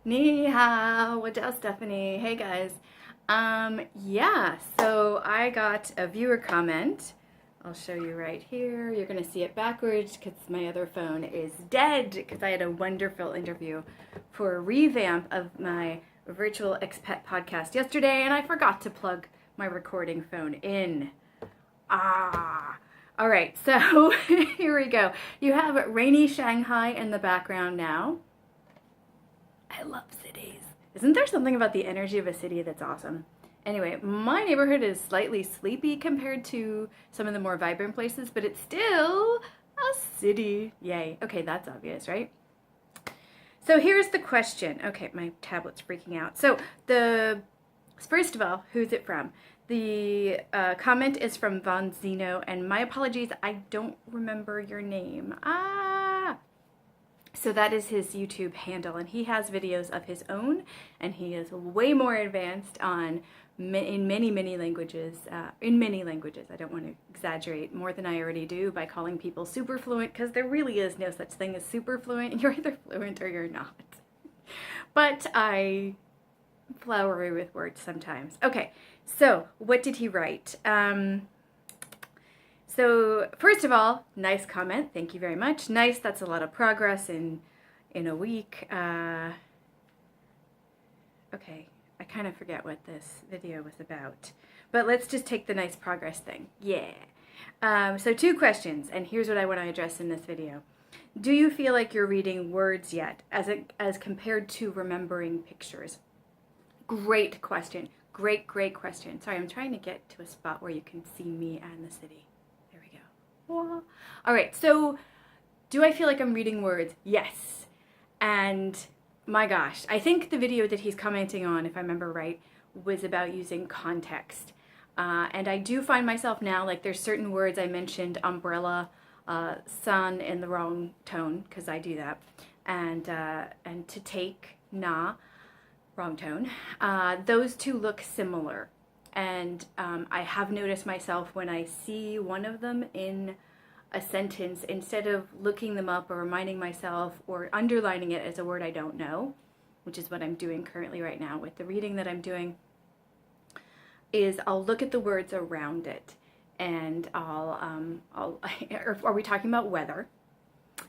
Ni hao, what's Stephanie? Hey guys. Yeah, so I got a viewer comment. I'll show you right here. You're gonna see it backwards because my other phone is dead because I had a wonderful interview for a revamp of my virtual expat podcast yesterday and I forgot to plug my recording phone in. All right, so here we go. You have rainy Shanghai in the background now. I love cities. Isn't there something about the energy of a city that's awesome? Anyway, my neighborhood is slightly sleepy compared to some of the more vibrant places, but it's still a city. Yay. Okay, that's obvious, right? So here's the question. Okay, my tablet's freaking out. So first of all, who's it from? The comment is from Vonzino, and my apologies, I don't remember your name. So that is his YouTube handle, and he has videos of his own, and he is way more advanced in many languages. In many languages, I don't want to exaggerate more than I already do by calling people super fluent, because there really is no such thing as super fluent. You're either fluent or you're not. But I flowery with words sometimes. Okay, so what did he write? So first of all, nice comment. Thank you very much. Nice. That's a lot of progress in a week. Okay, I kind of forget what this video was about, but let's just take the nice progress thing. Yeah. So 2 questions, and here's what I want to address in this video. Do you feel like you're reading words yet, as compared to remembering pictures? Great question. Great question. Sorry, I'm trying to get to a spot where you can see me and the city. All right, so do I feel like I'm reading words? Yes. And my gosh, I think the video that he's commenting on, if I remember right, was about using context. And I do find myself now, like there's certain words I mentioned, umbrella, sun in the wrong tone, because I do that, and to take, na, wrong tone. Those two look similar. And I have noticed myself when I see one of them in a sentence, instead of looking them up or reminding myself or underlining it as a word I don't know, which is what I'm doing currently right now with the reading that I'm doing, is I'll look at the words around it, and are we talking about weather?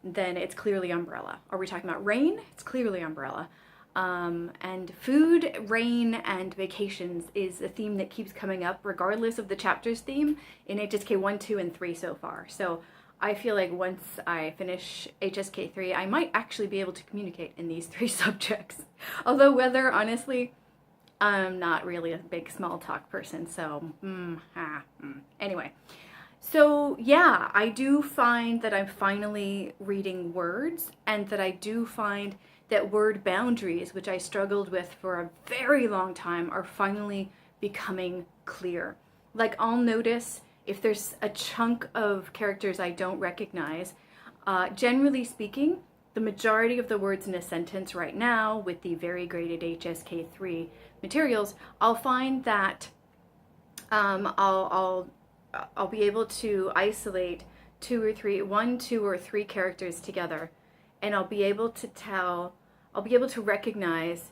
Then it's clearly umbrella. Are we talking about rain? It's clearly umbrella. And food, rain, and vacations is a theme that keeps coming up regardless of the chapter's theme in HSK 1, 2, and 3 so far. So I feel like once I finish HSK 3, I might actually be able to communicate in these 3 subjects. Although weather, honestly, I'm not really a big small talk person, so anyway. So yeah, I do find that I'm finally reading words, and that I do find that word boundaries, which I struggled with for a very long time, are finally becoming clear. Like I'll notice if there's a chunk of characters I don't recognize. Generally speaking, the majority of the words in a sentence right now with the very graded HSK3 materials, I'll find that I'll be able to isolate 1, 2, or 3 characters together, and I'll be able to recognize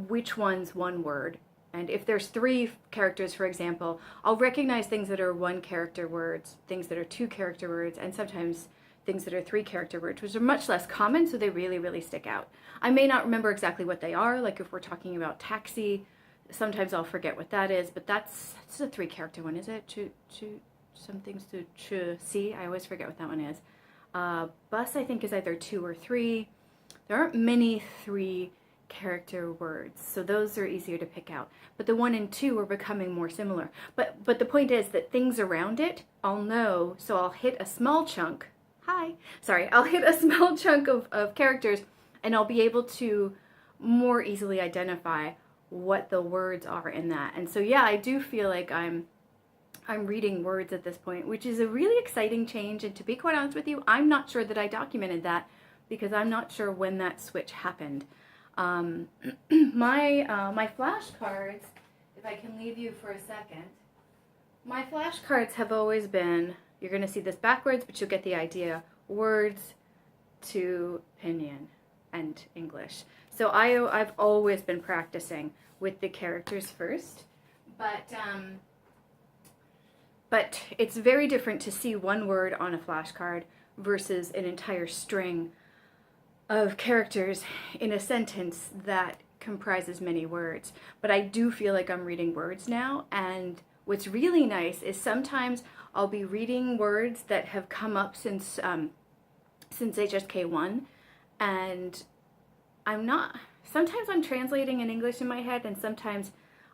which one's one word. And if there's 3 characters, for example, I'll recognize things that are 1 character words, things that are 2 character words, and sometimes things that are 3 character words, which are much less common, so they really stick out. I may not remember exactly what they are, like if we're talking about taxi, sometimes I'll forget what that is, but that's a 3 character one, is it? Some things to see, I always forget what that one is. Bus, I think, is either 2 or 3. There aren't many 3 character words, so those are easier to pick out. But the 1 and 2 are becoming more similar. But the point is that things around it, I'll know, so I'll hit a small chunk. I'll hit a small chunk of characters, and I'll be able to more easily identify what the words are in that. And so yeah, I do feel like I'm reading words at this point, which is a really exciting change. And to be quite honest with you, I'm not sure that I documented that, because I'm not sure when that switch happened. My flashcards, if I can leave you for a second, my flashcards have always been, you're going to see this backwards, but you'll get the idea, words to opinion. And and English. So I've always been practicing with the characters first, but it's very different to see one word on a flashcard versus an entire string of characters in a sentence that comprises many words. But I do feel like I'm reading words now, and what's really nice is sometimes I'll be reading words that have come up since HSK1, and sometimes I'm translating in English in my head, and sometimes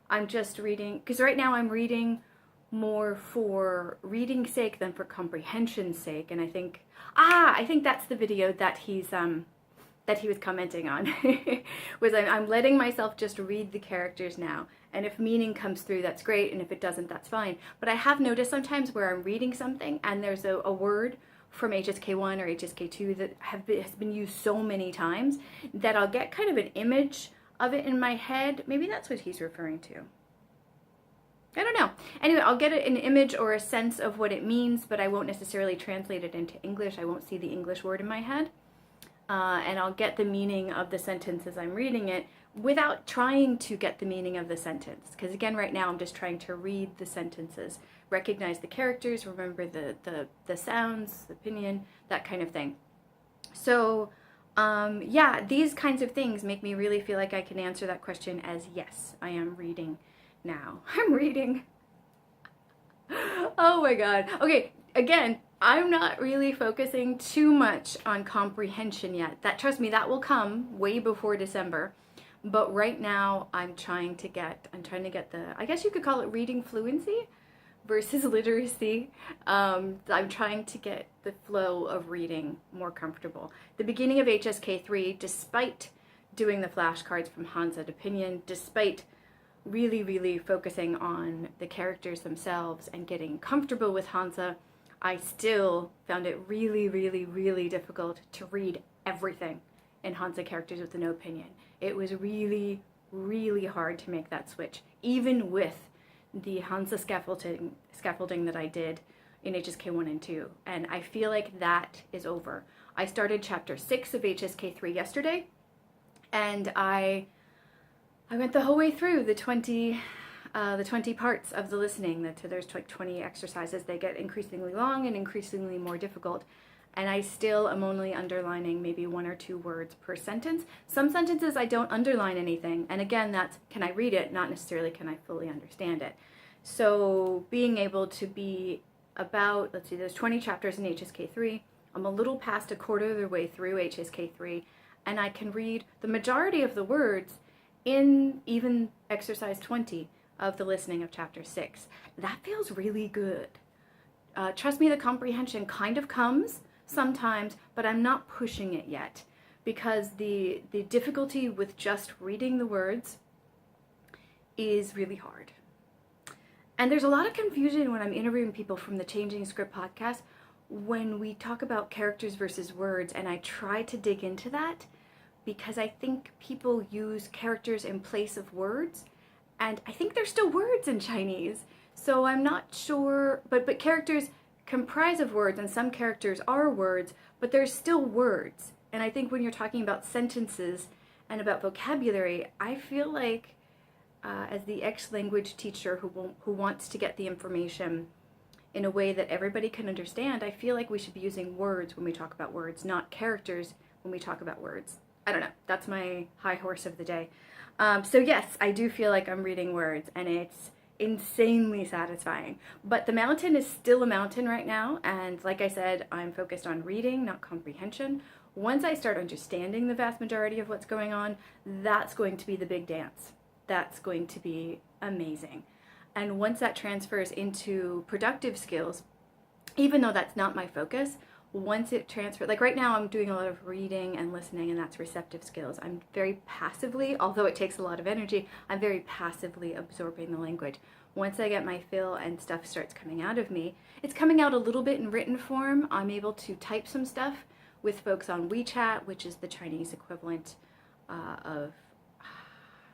I'm just reading, because right now I'm reading more for reading's sake than for comprehension's sake, and I think that's the video that he was commenting on, was I'm letting myself just read the characters now, and if meaning comes through, that's great, and if it doesn't, that's fine. But I have noticed sometimes where I'm reading something and there's a word from HSK1 or HSK2 that has been used so many times that I'll get kind of an image of it in my head. Maybe that's what he's referring to. I don't know. Anyway, I'll get an image or a sense of what it means, but I won't necessarily translate it into English. I won't see the English word in my head. And I'll get the meaning of the sentence as I'm reading it without trying to get the meaning of the sentence. Because again, right now I'm just trying to read the sentences, recognize the characters, remember the sounds, the opinion, that kind of thing. So yeah, these kinds of things make me really feel like I can answer that question as yes, I am reading now. I'm reading. Oh my God. Okay, again, I'm not really focusing too much on comprehension yet. Trust me, that will come way before December. But right now I'm trying to get the, I guess you could call it reading fluency versus literacy. I'm trying to get the flow of reading more comfortable. The beginning of HSK3, despite doing the flashcards from Hansa Opinion, despite really focusing on the characters themselves and getting comfortable with Hansa, I still found it really difficult to read everything in Hansa characters with no opinion. It was really hard to make that switch, even with the Hansa scaffolding that I did in HSK 1 and 2. And I feel like that is over. I started chapter 6 of HSK 3 yesterday, and I went the whole way through the 20 parts of the listening. There's like 20 exercises. They get increasingly long and increasingly more difficult. And I still am only underlining maybe 1 or 2 words per sentence. Some sentences I don't underline anything. And again, that's, can I read it? Not necessarily can I fully understand it. So being able to be about, let's see, there's 20 chapters in HSK 3. I'm a little past a quarter of the way through HSK 3. And I can read the majority of the words in even exercise 20 of the listening of chapter 6. That feels really good. Trust me, the comprehension kind of comes sometimes, but I'm not pushing it yet, because the difficulty with just reading the words is really hard. And there's a lot of confusion when I'm interviewing people from the Changing Script podcast when we talk about characters versus words, and I try to dig into that because I think people use characters in place of words, and I think they're still words in Chinese. So I'm not sure, but characters comprise of words, and some characters are words, but they're still words. And I think when you're talking about sentences and about vocabulary, I feel like as the ex-language teacher who wants to get the information in a way that everybody can understand, I feel like we should be using words when we talk about words, not characters when we talk about words. I don't know. That's my high horse of the day. So yes, I do feel like I'm reading words, and it's insanely satisfying. But the mountain is still a mountain right now, and like I said, I'm focused on reading, not comprehension. Once I start understanding the vast majority of what's going on, that's going to be the big dance. That's going to be amazing. And once that transfers into productive skills, even though that's not my focus, once it transfers, like right now I'm doing a lot of reading and listening, and that's receptive skills. I'm very passively, although it takes a lot of energy, I'm very passively absorbing the language. Once I get my fill and stuff starts coming out of me, it's coming out a little bit in written form. I'm able to type some stuff with folks on WeChat, which is the Chinese equivalent of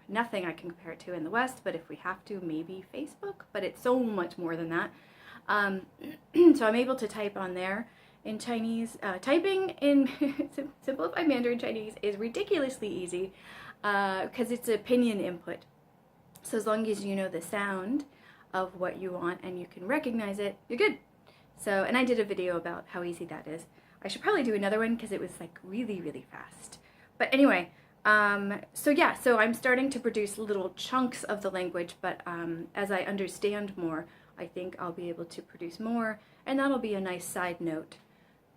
nothing I can compare it to in the West, but if we have to, maybe Facebook, but it's so much more than that. So I'm able to type on there, in Chinese. Typing in simplified Mandarin Chinese is ridiculously easy because it's opinion input. So as long as you know the sound of what you want and you can recognize it, you're good. So, and I did a video about how easy that is. I should probably do another one because it was like really, really fast. But anyway, so yeah, so I'm starting to produce little chunks of the language, but as I understand more, I think I'll be able to produce more, and that'll be a nice side note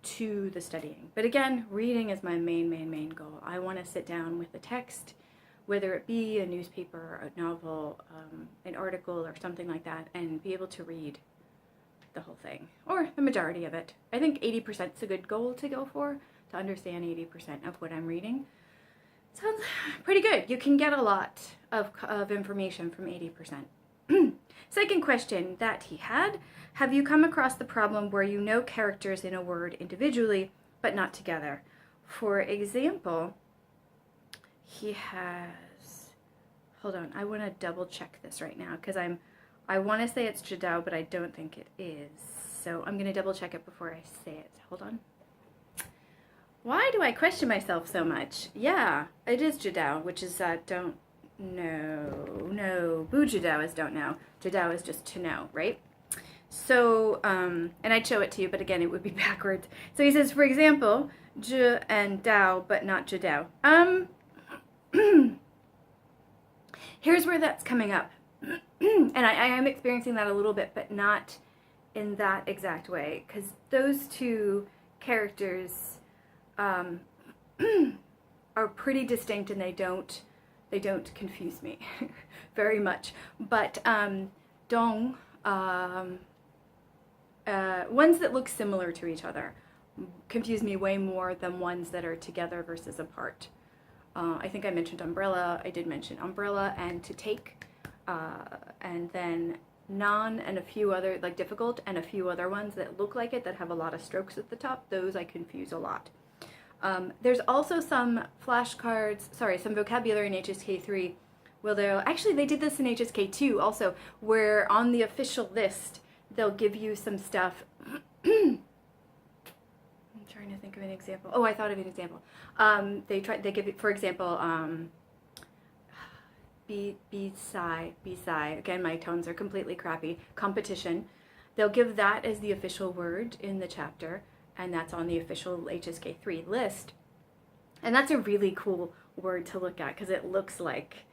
to the studying. But again, reading is my main goal. I want to sit down with the text, whether it be a newspaper, a novel, an article, or something like that, and be able to read the whole thing, or the majority of it. I think 80% is a good goal to go for, to understand 80% of what I'm reading. Sounds pretty good. You can get a lot of information from 80%. Second question that he had, have you come across the problem where you know characters in a word individually, but not together? For example, he has, hold on, I want to double check this right now, because I want to say it's Jidao, but I don't think it is. So I'm going to double check it before I say it. Hold on. Why do I question myself so much? Yeah, it is Jidao, which is don't know. No, Bu Jidao is don't know. Jidao is just to know, right? So, and I'd show it to you, but again, it would be backwards. So he says, for example, Zhi and Dao, but not Jidao. Here's where that's coming up. And I am experiencing that a little bit, but not in that exact way, because those two characters are pretty distinct, and they don't confuse me very much. But Dong, ones that look similar to each other confuse me way more than ones that are together versus apart. I think I mentioned umbrella. I did mention umbrella and to take. And then non and a few other, like difficult, and a few other ones that look like it that have a lot of strokes at the top. Those I confuse a lot. There's also some flashcards, some vocabulary in HSK3. Well, they did this in HSK2 also, where on the official list, they'll give you some stuff. I'm trying to think of an example. Oh, I thought of an example. They give it, for example, B-side, again, my tones are completely crappy, competition. They'll give that as the official word in the chapter, and that's on the official HSK3 list. And that's a really cool word to look at, because it looks like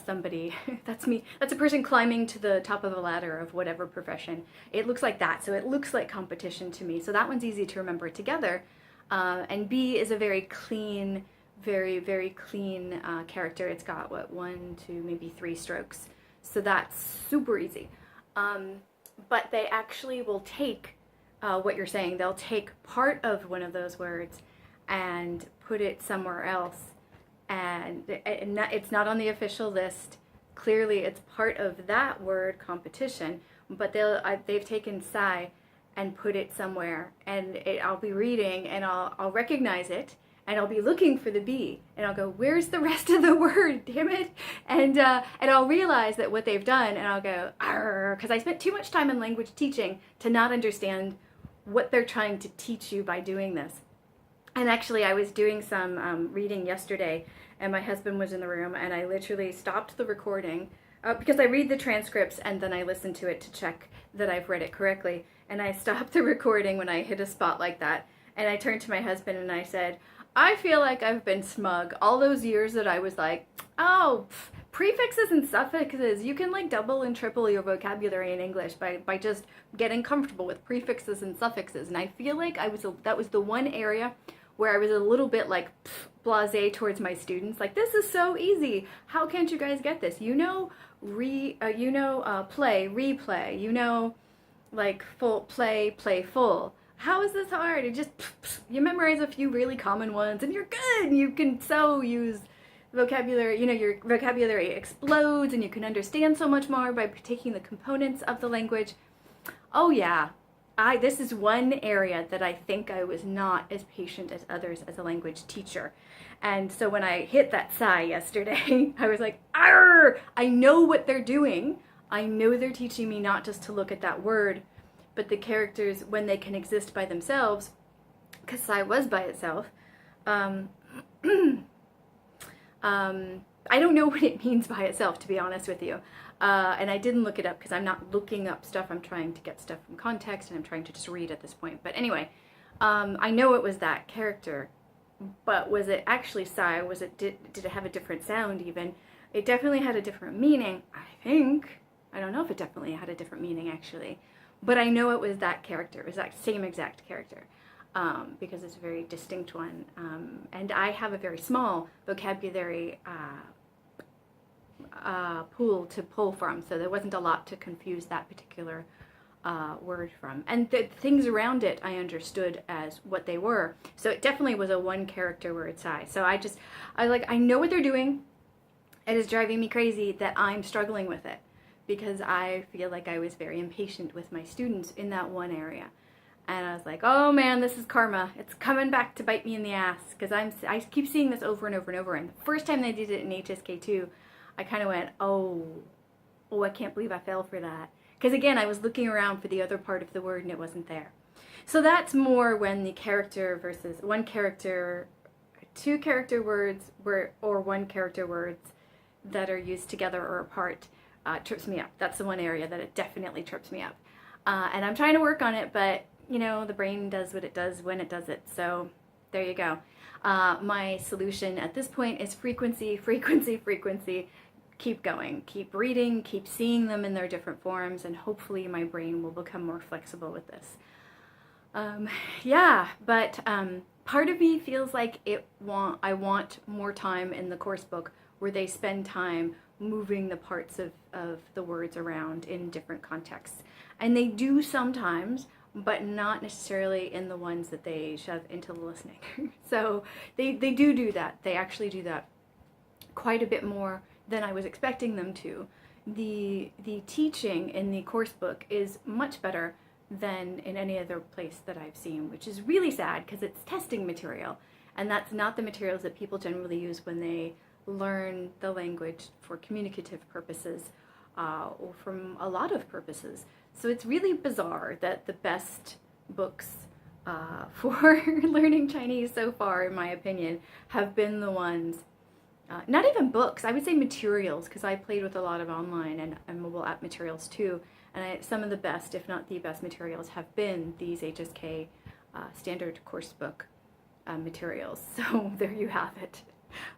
somebody, that's me, that's a person climbing to the top of a ladder of whatever profession. It looks like that, so it looks like competition to me. So that one's easy to remember together. And B is a very clean, very clean character. It's got, what, 1, 2, maybe 3 strokes. So that's super easy. But they actually will take what you're saying. They'll take part of one of those words and put it somewhere else. And it's not on the official list. Clearly, it's part of that word, competition. But they've taken sai and put it somewhere. And I'll be reading, and I'll recognize it. And I'll be looking for the B, and I'll go, where's the rest of the word, damn it? And I'll realize that what they've done, and I'll go, because I spent too much time in language teaching to not understand what they're trying to teach you by doing this. And actually, I was doing some reading yesterday, and my husband was in the room, and I literally stopped the recording, because I read the transcripts, and then I listen to it to check that I've read it correctly. And I stopped the recording when I hit a spot like that, and I turned to my husband, and I said, I feel like I've been smug all those years that I was like, oh, prefixes and suffixes, you can like double and triple your vocabulary in English by just getting comfortable with prefixes and suffixes. And I feel like that was the one area where I was a little bit like blasé towards my students. Like, this is so easy. How can't you guys get this? You know, play, replay. You know, like full play, play full. How is this hard? It just, you memorize a few really common ones and you're good. You can so use vocabulary, you know, your vocabulary explodes and you can understand so much more by taking the components of the language. Oh yeah, this is one area that I think I was not as patient as others as a language teacher. And so when I hit that sigh yesterday, I was like, arr! I know what they're doing. I know they're teaching me not just to look at that word, but the characters, when they can exist by themselves, because Sai was by itself, I don't know what it means by itself, to be honest with you. And I didn't look it up because I'm not looking up stuff. I'm trying to get stuff from context, and I'm trying to just read at this point. But anyway, I know it was that character, but was it actually Sai? Was it did it have a different sound even? It definitely had a different meaning, I think. I don't know if it definitely had a different meaning actually, but I know it was that character. It was that same exact character. Because it's a very distinct one. And I have a very small vocabulary pool to pull from, so there wasn't a lot to confuse that particular word from. And the things around it I understood as what they were. So it definitely was a one character word size. So I know what they're doing. It is driving me crazy that I'm struggling with it, because I feel like I was very impatient with my students in that one area. And I was like, oh man, this is karma. It's coming back to bite me in the ass, because I keep seeing this over and over and over. And the first time they did it in HSK2, I kind of went, oh, I can't believe I fell for that. Because again, I was looking around for the other part of the word and it wasn't there. So that's more when the character versus one character, two character words or one character words that are used together or apart trips me up. That's the one area that it definitely trips me up. And I'm trying to work on it, but you know, the brain does what it does when it does it. So there you go. My solution at this point is frequency, frequency, frequency. Keep going, keep reading, keep seeing them in their different forms, and hopefully my brain will become more flexible with this. Yeah, but part of me feels like I want more time in the course book where they spend time moving the parts of the words around in different contexts. And they do sometimes, but not necessarily in the ones that they shove into the listening. So they do that. They actually do that quite a bit more than I was expecting them to. The teaching in the course book is much better than in any other place that I've seen, which is really sad because it's testing material, and that's not the materials that people generally use when they learn the language for communicative purposes or from a lot of purposes. So it's really bizarre that the best books for learning Chinese so far, in my opinion, have been the ones, not even books, I would say materials, because I played with a lot of online and mobile app materials too, and some of the best, if not the best materials, have been these HSK standard course book materials. So there you have it.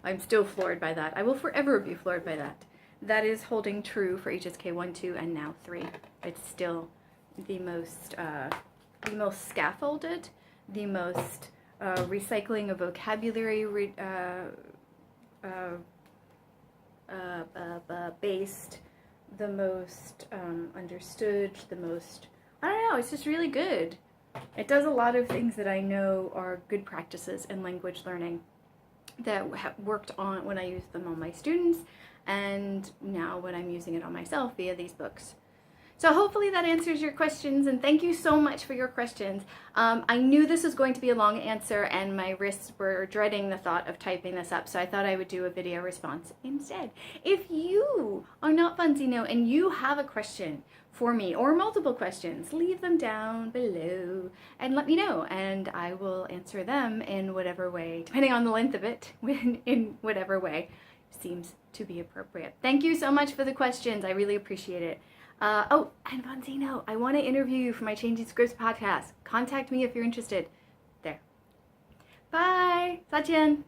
I'm still floored by that. I will forever be floored by that. That is holding true for HSK 1, 2, and now 3. It's still the most scaffolded, the most recycling of vocabulary based, the most understood, the most, I don't know, it's just really good. It does a lot of things that I know are good practices in language learning that have worked on when I used them on my students, and now when I'm using it on myself via these books. So hopefully that answers your questions, and thank you so much for your questions. I knew this was going to be a long answer, and my wrists were dreading the thought of typing this up, so I thought I would do a video response instead. If you are not Vonzino and you have a question for me, or multiple questions, leave them down below and let me know, and I will answer them in whatever way, depending on the length of it, in whatever way seems to be appropriate. Thank you so much for the questions. I really appreciate it. Oh, and Vonzino, I want to interview you for my Changing Scripts podcast. Contact me if you're interested. There. Bye. 再见.